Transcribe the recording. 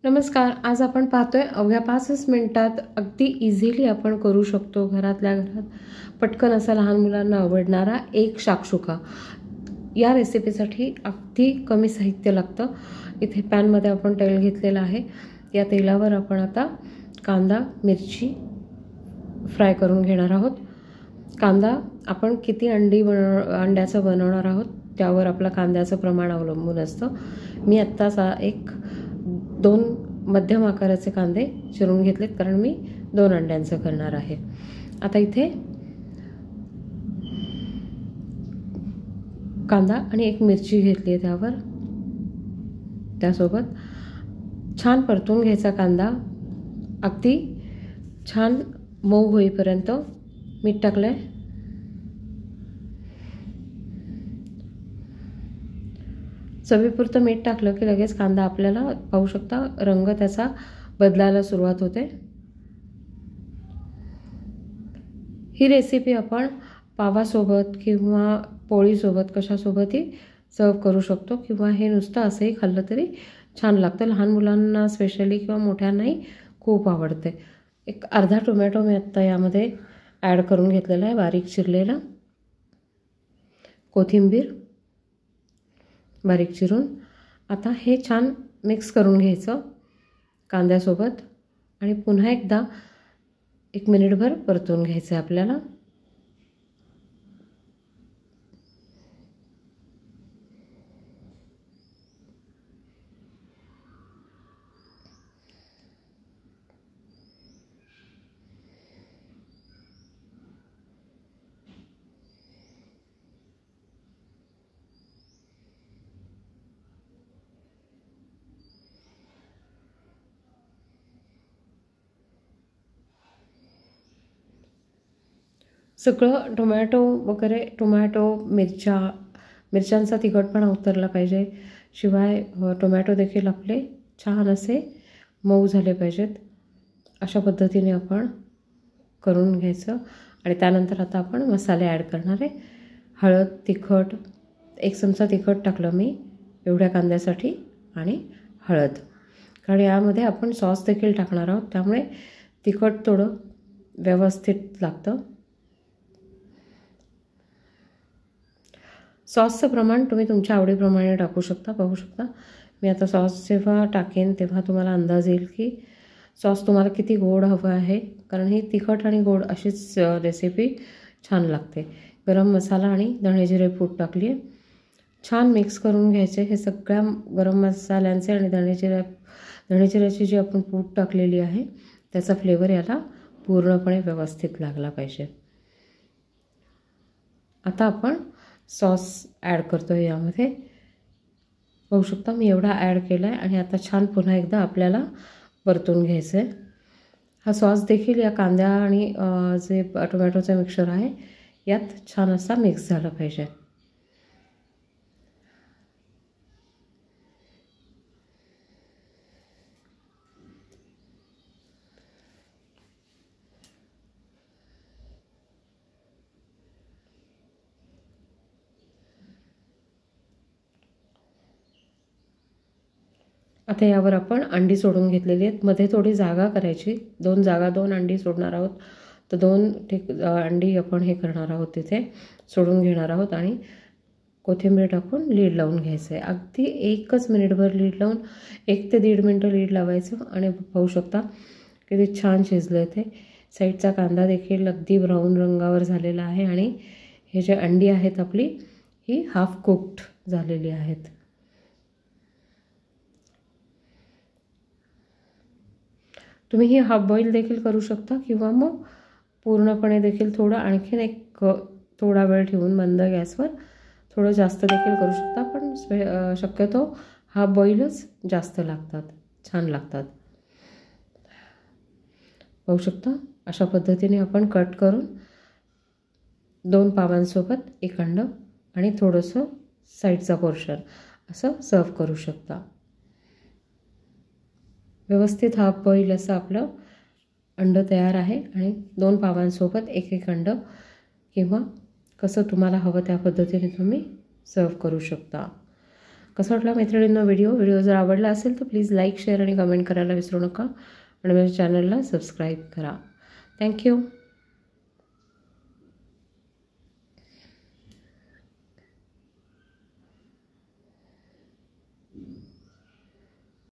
नमस्कार. आज आपण पाहतोय अवघ्या 5 मिनिटात अगदी इझिली आपण करू शकतो घरातल्या घरात पटकन असा लहान मुलांना आवडणारा एक शाक्षुका. या रेसिपीसाठी अगदी कमी साहित्य लागतं. इथे पॅनमध्ये आपण तेल घेतलेलं आहे. या तेलावर आपण आता कांदा मिरची फ्राय करून घेणार आहोत. कांदा आपण किती अंड्याचं बनवणार आहोत त्यावर आपलं कांद्याचं प्रमाण अवलंबून असतं. मी आत्ताच एक 2 मध्यम आकाराचे कांदे चिरून घेतलेत कारण मी 2 अंड्यांचं करणार आहे. आता इथे कांदा आणि एक मिरची घेतली आहे त्यावर. त्यासोबत छान परतून घ्यायचा कांदा अगदी छान मऊ होईपर्यंत. मीठ टाकलंय. चवीपुरतं मीठ टाकलं की लगेच कांदा आपल्याला पाहू शकता रंग त्याचा बदलायला सुरुवात होते. ही रेसिपी आपण पावासोबत किंवा पोळीसोबत कशासोबतही सर्व करू शकतो किंवा हे नुसतं असंही खाल्लं तरी छान लागतं. लहान मुलांना स्पेशली किंवा मोठ्यांनाही खूप आवडते. एक अर्धा टोमॅटो मी आत्ता यामध्ये ॲड करून घेतलेला आहे बारीक चिरलेला. कोथिंबीर बारीक चिरून. आता हे छान मिक्स करून घ्यायचं कांद्यासोबत आणि पुन्हा एकदा 1 मिनिटभर परतून घ्यायचं आहे आपल्याला. सगळं टोमॅटो वगैरे मिरच्यांचा तिखटपणा उतरला पाहिजे. शिवाय टोमॅटो देखील आपले छान असे मऊ झाले पाहिजेत. अशा पद्धतीने आपण करून घ्यायचं. आणि त्यानंतर आता आपण मसाले ॲड करणार आहे. हळद तिखट 1 चमचा तिखट टाकलं मी एवढ्या कांद्यासाठी आणि हळद कारण यामध्ये आपण सॉस देखील टाकणार आहोत त्यामुळे तिखट थोडं व्यवस्थित लागतं. सॉसचं प्रमाण तुम्ही तुमच्या आवडीप्रमाणे टाकू शकता. पाहू शकता मी आता सॉस जेव्हा टाकेन तेव्हा तुम्हाला अंदाज येईल की सॉस तुम्हाला किती गोड हवं आहे कारण ही तिखट आणि गोड अशीच रेसिपी छान लागते. गरम मसाला आणि धणे जिरे पूड टाकली आहे. छान मिक्स करून घ्यायचे. हे सगळ्या गरम मसाल्यांचे आणि धणे जिऱ्याची जी आपण पूड टाकलेली आहे त्याचा फ्लेवर याला पूर्णपणे व्यवस्थित लागला पाहिजे. आता आपण सॉस ॲड करतो आहे यामध्ये. बघू शकता मी एवढा ॲड केला आहे आणि आता छान पुन्हा एकदा आपल्याला परतून घ्यायचं आहे. हा सॉस देखील या कांद्या आणि जे टोमॅटोचं मिक्सचर आहे यात छान असा मिक्स झाला पाहिजे. आता यावर आपण अंडी सोडून घेतलेली आहेत. मध्ये थोडी जागा करायची. 2 अंडी सोडणार आहोत. तर 2 अंडी आपण हे करणार आहोत तिथे सोडून घेणार आहोत आणि कोथिंबीर टाकून लीड लावून घ्यायचं आहे. अगदी 1 मिनिटभर लीड लावून 1 ते 1.5 मिनटं लीड लावायचं आणि पाहू शकता किती छान शिजलं आहे ते. साईडचा कांदा देखील अगदी ब्राऊन रंगावर झालेला आहे आणि हे जे अंडी आहेत आपली ही हाफ कुक्ड झालेली आहेत. तुम्ही ही हाफ बॉईल देखील करू शकता किंवा मग पूर्णपणे देखील थोडं आणखीन थोडा वेळ ठेवून मंद गॅसवर थोडं जास्त देखील करू शकता. पण शक्यतो हाफ बॉईलच जास्त लागतात, छान लागतात. पाहू शकता अशा पद्धतीने आपण कट करून 2 पावांसोबत 1 अंड आणि थोडंसं साईडचा पोर्शन असं सर्व करू शकता. व्यवस्थित हाफ बॉईल असं आपलं अंड तयार आहे आणि 2 पावांसोबत 1 अंड किंवा कसं तुम्हाला हवं त्या पद्धतीने तुम्ही सर्व करू शकता. कसा वाटला मैत्रिणींनो व्हिडिओ जर आवडला असेल तर प्लीज लाईक शेअर आणि कमेंट करायला विसरू नका आणि माझ्या चॅनलला सबस्क्राईब करा. थँक्यू.